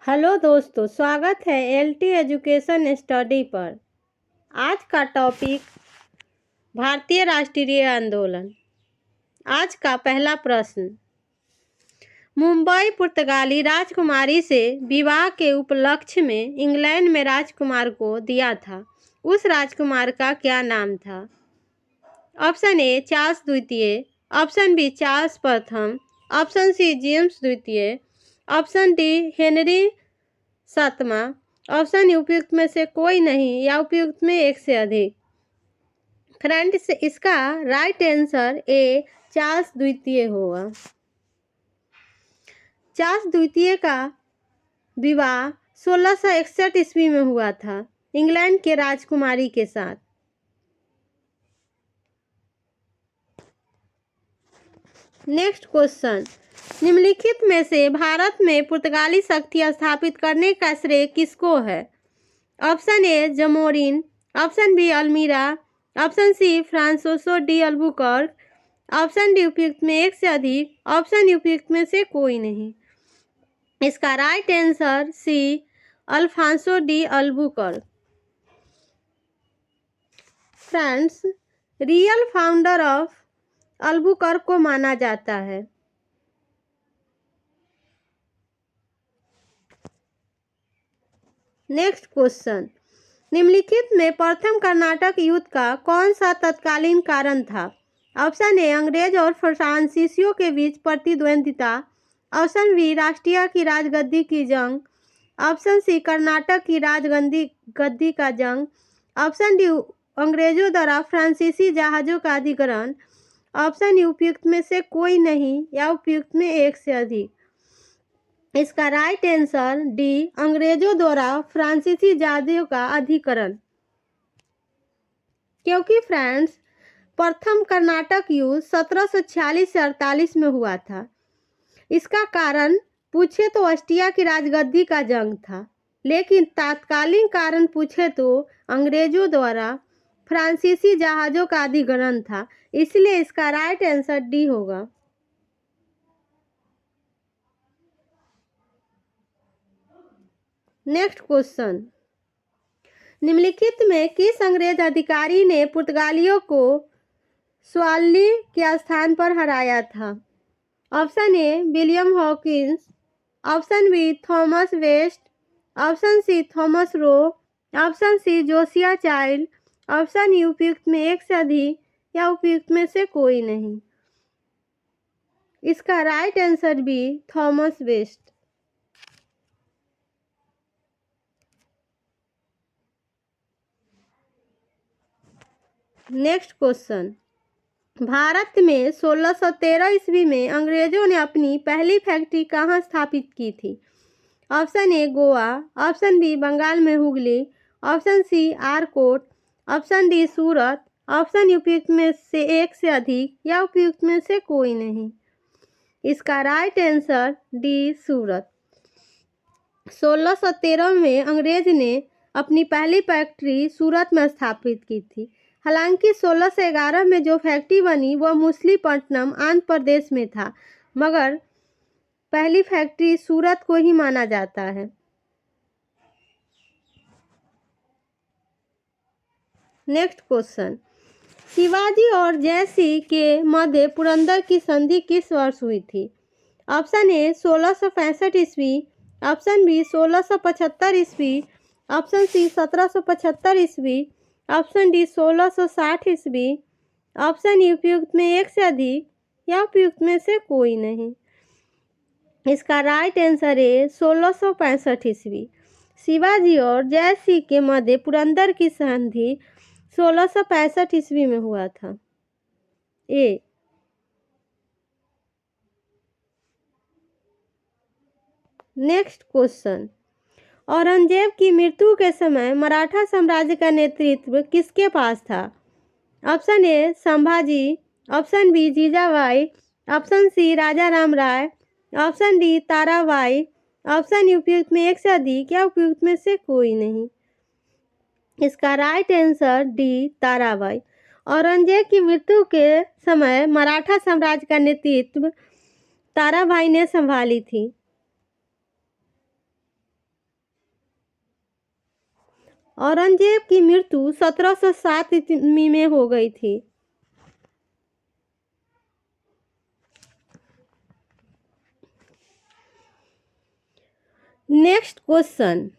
Hello दोस्तों, स्वागत है एलटी एजुकेशन स्टडी पर। आज का टॉपिक भारतीय राष्ट्रीय आंदोलन। आज का पहला प्रश्न, मुंबई पुर्तगाली राजकुमारी से विवाह के उपलक्ष्य में इंग्लैंड में राजकुमार को दिया था, उस राजकुमार का क्या नाम था? ऑप्शन ए चार्ल्स द्वितीय, ऑप्शन बी चार्ल्स प्रथम, ऑप्शन सी जेम्स द्वितीय, ऑप्शन डी हेनरी सातवां, ऑप्शन उपयुक्त में से कोई नहीं या उपयुक्त में एक से अधिक। फ्रेंड्स, इसका राइट आंसर ए चार्ल्स द्वितीय होगा। चार्ल्स द्वितीय का विवाह 1661 ईस्वी में हुआ था इंग्लैंड के राजकुमारी के साथ। नेक्स्ट क्वेश्चन, निम्नलिखित में से भारत में पुर्तगाली शक्ति स्थापित करने का श्रेय किसको है? Option A Zamorin, option B Almeida, option C Francisco de Albuquerque, option D उपयुक्त में एक से अधिक, ऑप्शन उपयुक्त में से कोई नहीं। इसका right answer C Alfonso de Albuquerque. Friends, real founder of Albuquerque को माना जाता है। नेक्स्ट क्वेश्चन, निम्नलिखित में प्रथम कर्नाटक युद्ध का कौन सा तत्कालीन कारण था? ऑप्शन ए अंग्रेज और फ्रांसीसियों के बीच प्रतिद्वंदिता, ऑप्शन बी राष्ट्रीय की राजगद्दी की जंग, ऑप्शन सी कर्नाटक की राजगद्दी का जंग, ऑप्शन डी अंग्रेजों द्वारा फ्रांसीसी जहाज़ों का अधिग्रहण, ऑप्शन उपयुक्त में से कोई नहीं या उपयुक्त में एक से अधिक। इसका राइट आंसर डी अंग्रेजों द्वारा फ्रांसीसी जहाज़ों का अधिग्रहण। क्योंकि फ्रेंड्स, प्रथम कर्नाटक युद्ध 1746 से 48 में हुआ था। इसका कारण पूछे तो ऑस्ट्रिया की राजगद्दी का जंग था, लेकिन तात्कालिक कारण पूछे तो अंग्रेजों द्वारा फ्रांसीसी जहाज़ों का अधिग्रहण था, इसलिए इसका राइट आंसर डी होगा। नेक्स्ट क्वेश्चन, निम्नलिखित में किस अंग्रेज अधिकारी ने पुर्तगालियों को स्वाली के स्थान पर हराया था? Option A William Hawkins, option B Thomas West, option C Thomas Roe, option C Josiah Child, option उपयुक्त में एक से अधिक या उपयुक्त में से कोई नहीं। इसका right answer B Thomas West. Next question, Bharat में 1613 ईस्वी में अंग्रेजों ने अपनी पहली फैक्ट्री कहाँ स्थापित की थी? Option A Goa, option B Bengal में Hooghly, option C Arcot, option D Surat, option उपयुक्त में से एक से अधिक या उपयुक्त में से कोई नहीं। इसका राइट आंसर डी सूरत। 1613 में अंग्रेज ने अपनी पहली फैक्ट्री सूरत में स्थापित की थी। हालांकि 1611 में जो फैक्ट्री बनी वह मछलीपट्टनम आंध्र प्रदेश में था, मगर पहली फैक्ट्री सूरत को ही माना जाता है। नेक्स्ट क्वेश्चन, शिवाजी और जयसिंह के मध्य पुरंदर की संधि किस वर्ष हुई थी? ऑप्शन ए 1665 ईस्वी, ऑप्शन बी 1675 ईस्वी, ऑप्शन सी 1775 ईस्वी, ऑप्शन डी 1660 ईस्वी, ऑप्शन उपयुक्त में एक से अधिक या उपयुक्त में से कोई नहीं। इसका राइट आंसर है 1665 ईस्वी। शिवाजी और जयसिंह के मध्य पुरंदर की संधि 1665 ईस्वी में हुआ था। ए। नेक्स्ट क्वेश्चन, औरंगजेब की मृत्यु के समय मराठा साम्राज्य का नेतृत्व किसके पास था? Option A Sambhaji, option B Jijabai, option C Raja Ram Rai, option D Tarabai, option उपयुक्त में एक से अधिक या उपयुक्त में से कोई नहीं। इसका right answer D Tarabai. Aurangzeb की मृत्यु के समय मराठा साम्राज्य का नेतृत्व ताराबाई ने संभाली थी। औरंगजेब की मृत्यु 1707 ईस्वी में हो गई थी। नेक्स्ट क्वेश्चन,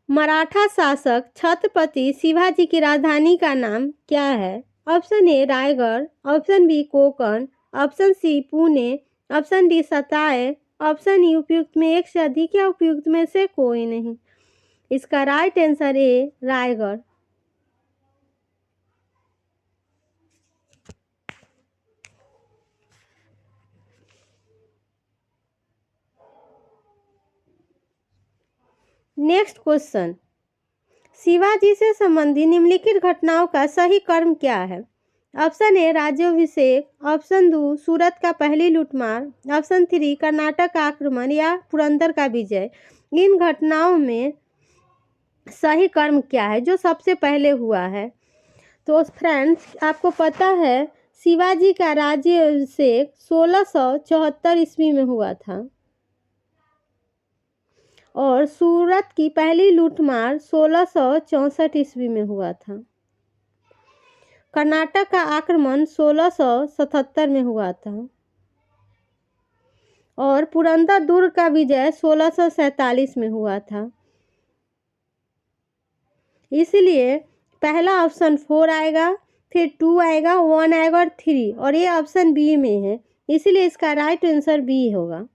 मराठा शासक छत्रपति शिवाजी की राजधानी का नाम क्या है? Option A Raigad, option B Konkan, option C Pune, option D सताए, ऑप्शन ई उपयुक्त में एक से अधिक या उपयुक्त में से कोई नहीं। इसका राइट आंसर ए रायगढ़। नेक्स्ट क्वेश्चन, शिवाजी से संबंधित निम्नलिखित घटनाओं का सही क्रम क्या है? ऑप्शन ए राज्याभिषेक, ऑप्शन 2 सूरत का पहली लूटमार, ऑप्शन 3 कर्नाटक का आक्रमण या पुरंदर का विजय। इन घटनाओं में सही क्रम क्या है जो सबसे पहले हुआ है? तो फ्रेंड्स, आपको पता है शिवाजी का राज्याभिषेक 1674 ईस्वी में हुआ था और सूरत की पहली लूटमार 1664 ईस्वी में हुआ था। कर्नाटक का आक्रमण 1677 में हुआ था और पुरंदर दुर्ग का विजय 1647 में हुआ था। इसलिए पहला ऑप्शन 4 आएगा, फिर 2 आएगा, 1 आएगा और 3, और ये ऑप्शन बी में है, इसलिए इसका राइट आंसर बी होगा।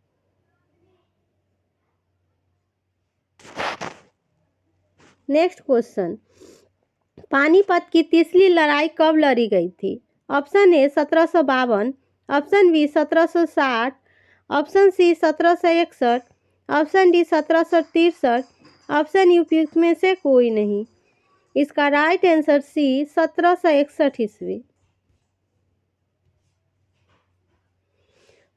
नेक्स्ट क्वेश्चन, पानीपत की तीसरी लड़ाई कब लड़ी गई थी? Option A 1752, option B 1760, option C 1761, option D 1763, option यू उपयुक्त में से कोई नहीं। इसका राइट आंसर सी 1761 ईस्वी।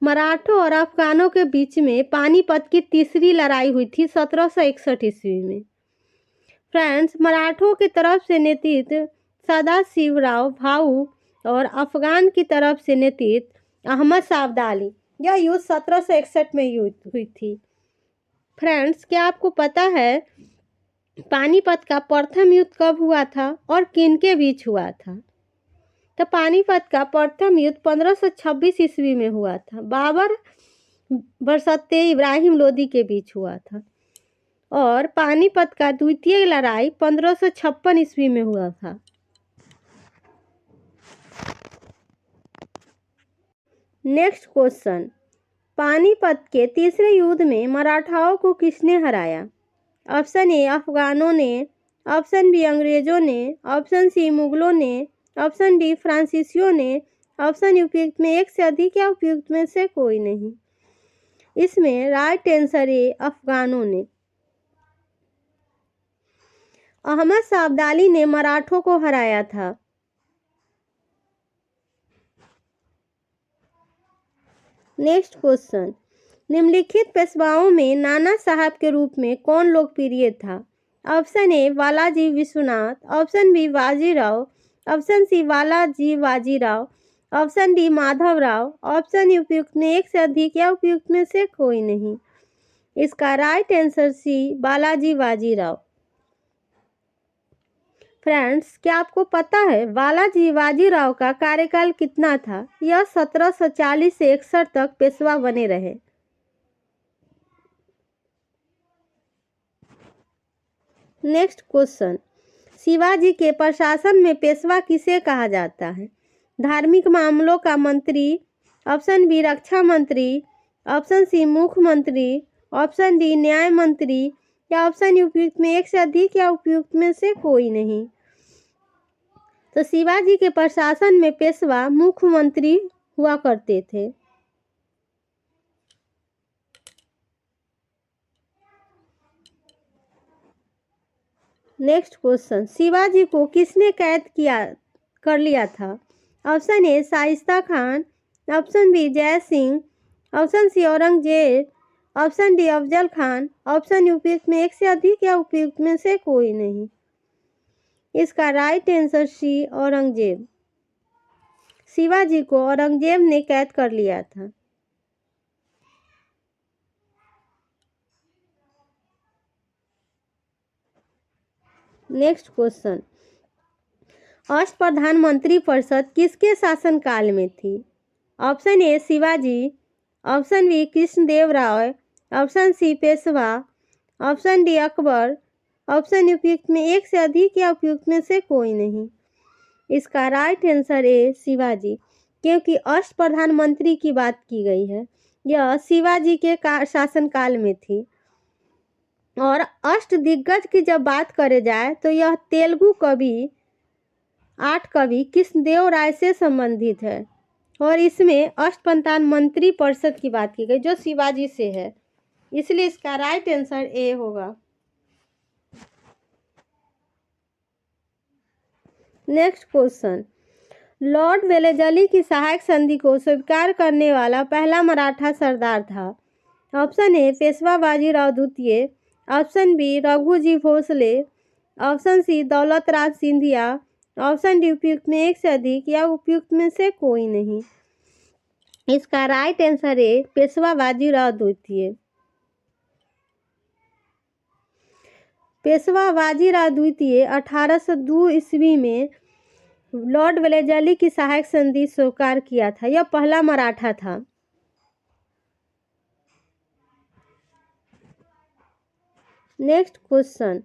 मराठों और अफगानों के बीच में पानीपत की तीसरी लड़ाई हुई थी 1761 ईस्वी में। फ्रेंड्स, मराठों की तरफ से नेतृत्व सदाशिवराव भाऊ और अफगान की तरफ से नेतृत्व अहमद शाह अब्दाली। यह युद्ध 1761 में युद्ध हुई थी। फ्रेंड्स, क्या आपको पता है पानीपत का प्रथम युद्ध कब हुआ था और किन के बीच हुआ था? तो पानीपत का प्रथम युद्ध 1526 ईस्वी में हुआ था। बाबर बरसत्ते इब्राहिम लोदी के बीच हुआ था और पानीपत का द्वितीय लड़ाई 1556 ईस्वी में हुआ था। नेक्स्ट क्वेश्चन, पानीपत के तीसरे युद्ध में मराठाओं को किसने हराया? ऑप्शन ए अफगानों ने, ऑप्शन बी अंग्रेजों ने, ऑप्शन सी मुगलों ने, ऑप्शन डी फ्रांसीसियों ने, ऑप्शन उपयुक्त में एक से अधिक या उपयुक्त में से कोई नहीं। इसमें राइट आंसर ए अफगानों ने। अहमद शाह अब्दाली ने मराठों को हराया था। नेक्स्ट क्वेश्चन, निम्नलिखित पेशवाओं में नाना साहब के रूप में कौन लोकप्रिय था? Option A Balaji Vishwanath, option B Bajirao, option C Balaji Bajirao, option D Madhavrao, option उपयुक्त में एक से अधिक या उपयुक्त में से कोई नहीं। इसका right answer C Balaji Bajirao. Friends, क्या आपको पता है बालाजी बाजीराव का कार्यकाल कितना था? यह 1740 से 61 तक पेशवा बने रहे। नेक्स्ट क्वेश्चन, शिवाजी के प्रशासन में पेशवा किसे कहा जाता है? धार्मिक मामलों का मंत्री, ऑप्शन बी रक्षा मंत्री, ऑप्शन सी मुख्यमंत्री, ऑप्शन डी न्याय मंत्री या ऑप्शन उपयुक्त में एक से अधिक या उपयुक्त में से कोई नहीं। तो शिवाजी के प्रशासन में पेशवा मुख्यमंत्री हुआ करते थे। नेक्स्ट क्वेश्चन, शिवाजी को किसने कैद कर लिया था? Option A Shaista Khan, option B Jai Singh, option C Aurangzeb, option D Afzal Khan, option उपयुक्त में एक से अधिक या उपयुक्त में से कोई नहीं। इसका right answer C Aurangzeb. Shivaji को औरंगजेब ने कैद कर लिया था। नेक्स्ट क्वेश्चन, अष्टप्रधान मंत्री परिषद किसके शासनकाल में थी? Option A Shivaji, option B Krishnadevaraya, option C Peshwa, option D Akbar, option उपयुक्त में एक से अधिक या उपयुक्त में से कोई नहीं। इसका राइट आंसर है शिवाजी, क्योंकि अष्टप्रधान मंत्री की बात की गई है, यह शिवाजी के शासनकाल में थी। और अष्ट दिग्गज की जब बात करे जाए तो यह तेलुगु कवि 8 कवि कृष्णदेव राय से संबंधित है और इसमें अष्टप्रधान मंत्री परिषद की बात की गई जो शिवाजी से है, इसलिए इसका राइट आंसर ए होगा। नेक्स्ट क्वेश्चन, लॉर्ड वेलेजली की सहायक संधि को स्वीकार करने वाला पहला मराठा सरदार था? ऑप्शन ए पेशवा बाजीराव द्वितीय, option B Raghuji Bhosale, option C Daulat Raj Scindia, option D उपयुक्त में एक से अधिक या उपयुक्त में से कोई नहीं। इसका राइट आंसर है पेशवा बाजीराव द्वितीय। पेशवा बाजीराव द्वितीय 1802 ईस्वी में लॉर्ड वेलेजली की सहायक संधि स्वीकार किया था, यह पहला मराठा था। नेक्स्ट क्वेश्चन,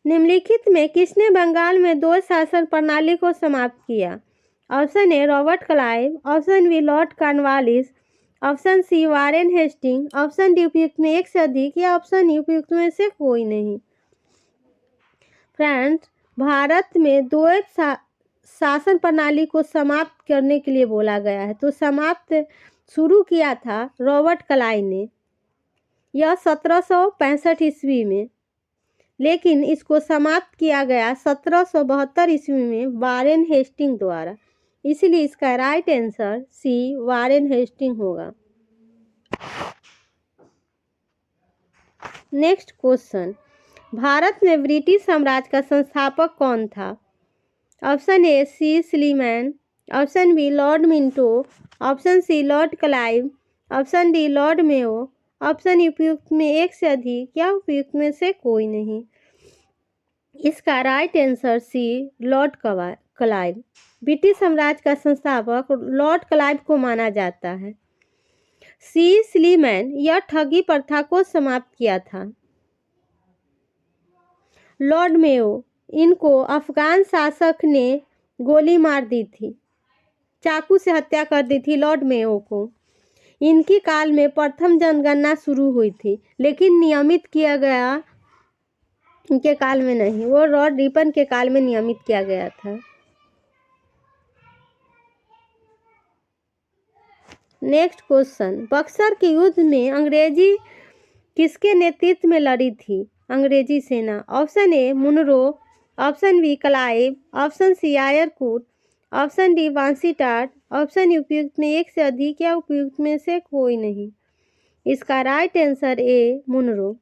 निम्नलिखित में किसने बंगाल में द्वैत शासन प्रणाली को समाप्त किया? Option A Robert Clive, option B Lord Cornwallis, option C Warren Hasting, option D उपयुक्त में एक से अधिक या ऑप्शन ई उपयुक्त में से कोई नहीं। फ्रेंड्स, भारत में द्वैत शासन प्रणाली को समाप्त करने के लिए बोला गया है, तो समाप्त शुरू किया था रॉबर्ट क्लाइव ने, यह 1765 ईस्वी में, लेकिन इसको समाप्त किया गया 1772 ईस्वी में वारेन हेस्टिंग द्वारा, इसलिए इसका right answer C Warren Hasting होगा। नेक्स्ट क्वेश्चन, भारत में ब्रिटिश साम्राज्य का संस्थापक कौन था? Option A C Sleeman, option B Lord Minto, option C Lord Clive, option D Lord Mayo, option उपयुक्त में एक से अधिक या उपयुक्त में से कोई नहीं। इसका right answer C Lord Clive. British साम्राज्य का संस्थापक लॉर्ड क्लाइव को माना जाता है। सी स्लीमैन यह ठगी प्रथा को समाप्त किया था। लॉर्ड मेयो, इनको अफगान शासक ने गोली मार दी थी, चाकू से हत्या कर दी थी लॉर्ड मेयो को। इनकी काल में प्रथम जनगणना शुरू हुई थी, लेकिन नियमित किया गया इनके काल में नहीं, वो लॉर्ड रिपन के काल में नियमित किया गया था। नेक्स्ट क्वेश्चन, बक्सर के युद्ध में अंग्रेजी किसके नेतृत्व में लड़ी थी अंग्रेजी सेना? Option A Munro, option B Clive, option C Eyre Coote, option D बांसीटाट, ऑप्शन उपयुक्त में एक से अधिक या उपयुक्त में से कोई नहीं। इसका right answer A Munro.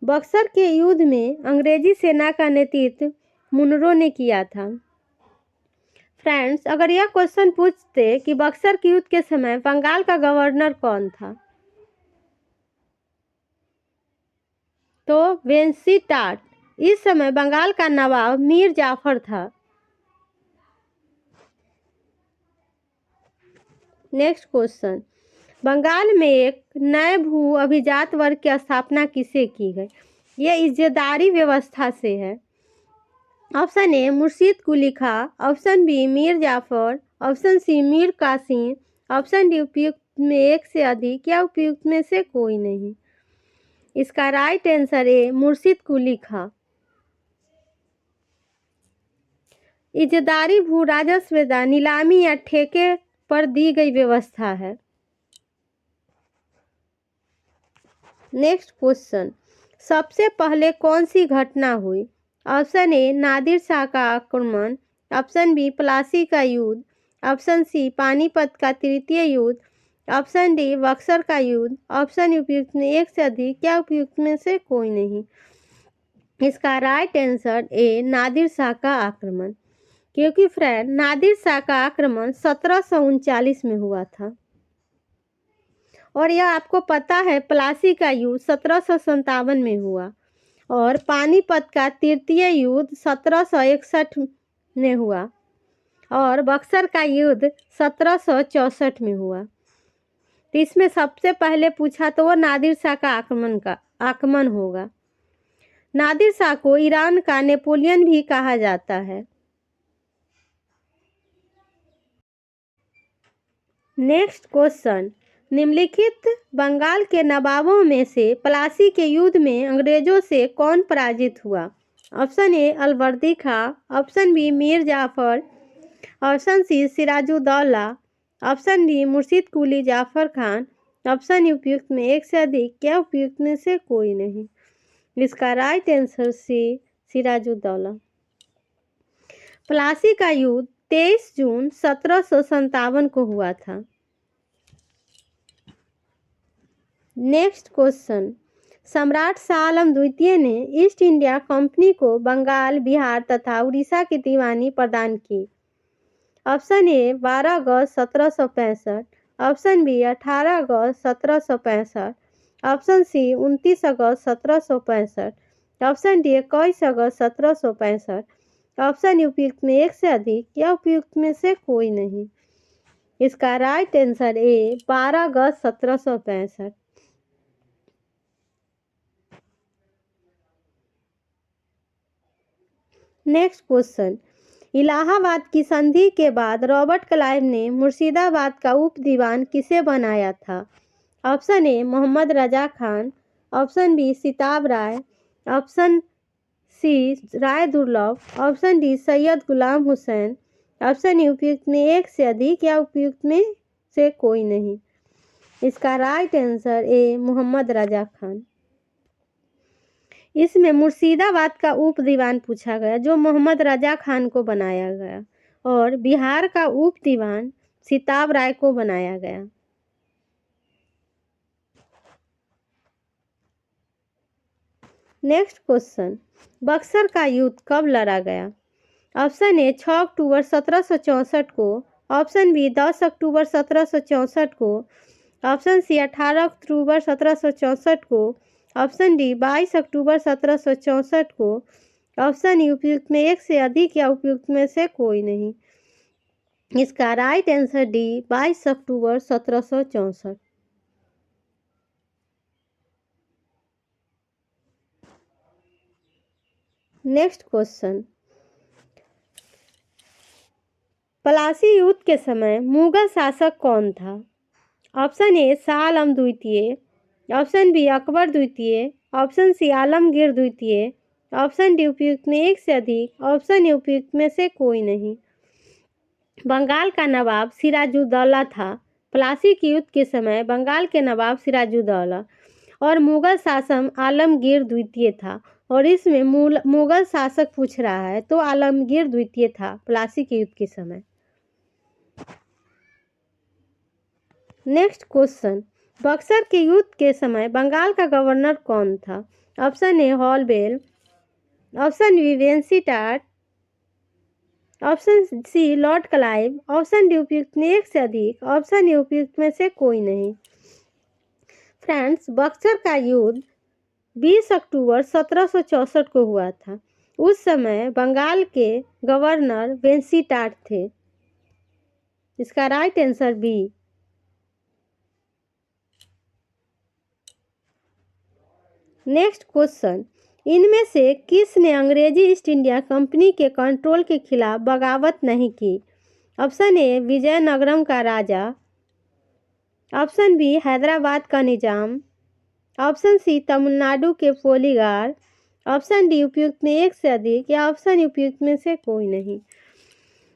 Buxar के युद्ध में अंग्रेजी सेना का नेतृत्व मुनरो ने किया था। फ्रेंड्स, अगर यह क्वेश्चन पूछते कि बक्सर के युद्ध के समय बंगाल का गवर्नर कौन था, तो वेंसीटाट। इस समय बंगाल का नवाब मीर जाफर था। नेक्स्ट क्वेश्चन, बंगाल में एक नए भू अभिजात वर्ग की स्थापना किसे की गई? यह इज्जतदारी व्यवस्था से है। Option A Murshid Quli Khan, option B Mir Jafar, option C Mir Qasim, option D उपयुक्त में एक से अधिक या उपयुक्त में से कोई नहीं। इसका राइट आंसर है मुर्शीद कुली खां। इज्जतदारी भू राजस्व नीलामी या ठेके पर दी गई व्यवस्था है। नेक्स्ट क्वेश्चन, सबसे पहले कौन सी घटना हुई? ऑप्शन ए नादिर शाह का आक्रमण, ऑप्शन बी प्लासी का युद्ध, ऑप्शन सी पानीपत का तृतीय युद्ध, ऑप्शन डी बक्सर का युद्ध, ऑप्शन उपयुक्त में एक से अधिक या उपयुक्त में से कोई नहीं। इसका राइट आंसर ए नादिर शाह का आक्रमण, क्योंकि फ्रेंड नादिर शाह का आक्रमण 1739 में हुआ था और यह आपको पता है प्लासी का युद्ध 1757 में हुआ और पानीपत का तृतीय युद्ध 1761 में हुआ और बक्सर का युद्ध 1764 में हुआ। तो इसमें सबसे पहले पूछा तो वो नादिर शाह का आक्रमण होगा। नादिर शाह को ईरान का नेपोलियन भी कहा जाता है। नेक्स्ट क्वेश्चन, निम्नलिखित बंगाल के नवाबों में से प्लासी के युद्ध में अंग्रेजों से कौन पराजित हुआ? Option A Alivardi Khan, option B Mir Jafar, option C Sirajuddaula, option D Murshid Quli Jafar Khan, option उपयुक्त में एक से अधिक क्या उपयुक्त में से कोई नहीं? इसका right answer C Sirajuddaula. Plassey का युद्ध 23 जून 1757 को हुआ था। नेक्स्ट क्वेश्चन, सम्राट शाह आलम द्वितीय ने ईस्ट इंडिया कंपनी को बंगाल, बिहार तथा उड़ीसा की दीवानी प्रदान की। ऑप्शन ए 12 अगस्त 1765, ऑप्शन बी 18 अगस्त 1765, ऑप्शन सी 29 अगस्त 1765, ऑप्शन डी 21 अगस्त 1765, ऑप्शन उपयुक्त में एक से अधिक या उपयुक्त में से कोई नहीं? इसका राइट आंसर ए 12 अगस्त 1765। नेक्स्ट क्वेश्चन, इलाहाबाद की संधि के बाद रॉबर्ट क्लाइव ने मुर्शिदाबाद का उप दीवान किसे बनाया था? Option A Mohammad Reza Khan, option B Sitab Rai, option C Rai Durlabh, option D Syed Ghulam Hussain, option उपयुक्त में एक से अधिक या उपयुक्त में से कोई नहीं? इसका राइट आंसर ए मोहम्मद रजा खान। इसमें मुर्शिदाबाद का उप दीवान पूछा गया जो मोहम्मद रजा खान को बनाया गया और बिहार का उप दीवान सिताब राय को बनाया गया। नेक्स्ट क्वेश्चन, बक्सर का युद्ध कब लड़ा गया? ऑप्शन ए 6 अक्टूबर 1764 को, ऑप्शन बी 10 अक्टूबर 1764 को, ऑप्शन सी 18 अक्टूबर 1764 को, ऑप्शन डी 22 अक्टूबर 1764 को, ऑप्शन उपयुक्त में एक से अधिक या उपयुक्त में से कोई नहीं? इसका राइट आंसर डी 22 अक्टूबर 1764। नेक्स्ट क्वेश्चन, प्लासी युद्ध के समय मुगल शासक कौन था? ऑप्शन ए शाह आलम द्वितीय, ऑप्शन बी अकबर द्वितीय, ऑप्शन सी आलमगीर द्वितीय, ऑप्शन डी उपयुक्त में एक से अधिक, ऑप्शन उपयुक्त में से कोई नहीं? बंगाल का नवाब सिराजुद्दौला था। प्लासी के युद्ध के समय बंगाल के नवाब सिराजुद्दौला और मुगल शासक आलमगीर द्वितीय था और इसमें मुगल शासक पूछ रहा है तो आलमगीर द्वितीय था प्लासी के युद्ध के समय। नेक्स्ट क्वेश्चन, बक्सर के युद्ध के समय बंगाल का गवर्नर कौन था? ऑप्शन ए हॉलबेल, option B Vansittart, option C Lord Clive, option D उपयुक्त में एक से अधिक, ऑप्शन उपयुक्त में से कोई नहीं? फ्रेंड्स, बक्सर का युद्ध 20 अक्टूबर 1764 को हुआ था। उस समय बंगाल के गवर्नर वेंसीटाट थे। इसका right answer B. Next question, इनमें से किसने अंग्रेजी ईस्ट इंडिया कंपनी के कंट्रोल के खिलाफ बगावत नहीं की? ऑप्शन ए विजयनगरम का राजा, ऑप्शन बी हैदराबाद का निजाम, ऑप्शन सी तमिलनाडु के पोलीगार, ऑप्शन डी उपयुक्त में एक से अधिक या ऑप्शन उपयुक्त में से कोई नहीं?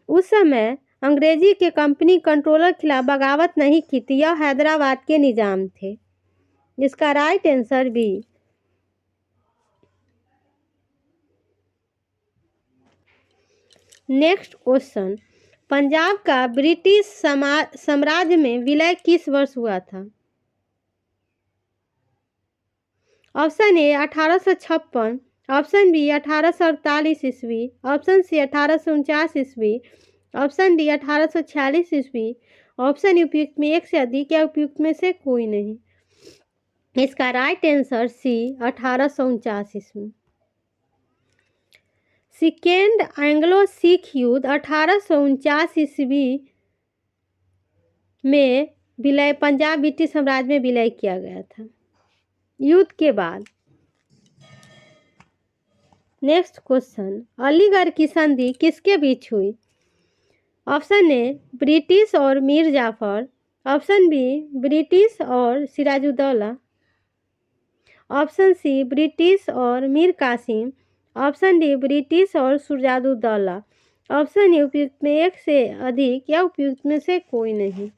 उस समय अंग्रेजी के कंपनी कंट्रोलर के खिलाफ बगावत नहीं की थी, यह हैदराबाद के निजाम थे। इसका right answer B. Next question, Punjab का ब्रिटिश साम्राज्य में विलय किस वर्ष हुआ था? ऑप्शन ए 1856, ऑप्शन बी 1848 ईस्वी, ऑप्शन सी 1849 ईस्वी, ऑप्शन डी 1846 ईस्वी, ऑप्शन उपयुक्त में एक से अधिक या उपयुक्त में से कोई नहीं? इसका राइट आंसर सी 1849 ईस्वी। सेकेंड एंग्लो सिख युद्ध 1849 ईस्वी में विलय पंजाब ब्रिटिश साम्राज्य में विलय किया गया था। युद्ध के बाद नेक्स्ट क्वेश्चन, अलीगढ़ की संधि किसके बीच हुई? ऑप्शन ए ब्रिटिश और Mir Jafar, option B British और सिराजुद्दौला, ऑप्शन सी ब्रिटिश और Mir Qasim, option D British और सिराजुद्दौला, ऑप्शन ए उपयुक्त में एक से अधिक या उपयुक्त में से कोई नहीं।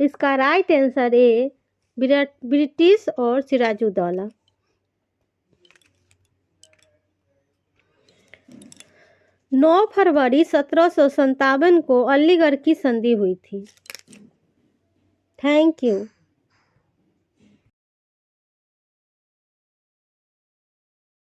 इसका राइट आंसर ए ब्रिटिश और सिराजुद्दौला। 9 फरवरी 1757 को अलीगढ़ की संधि हुई थी। Thank you.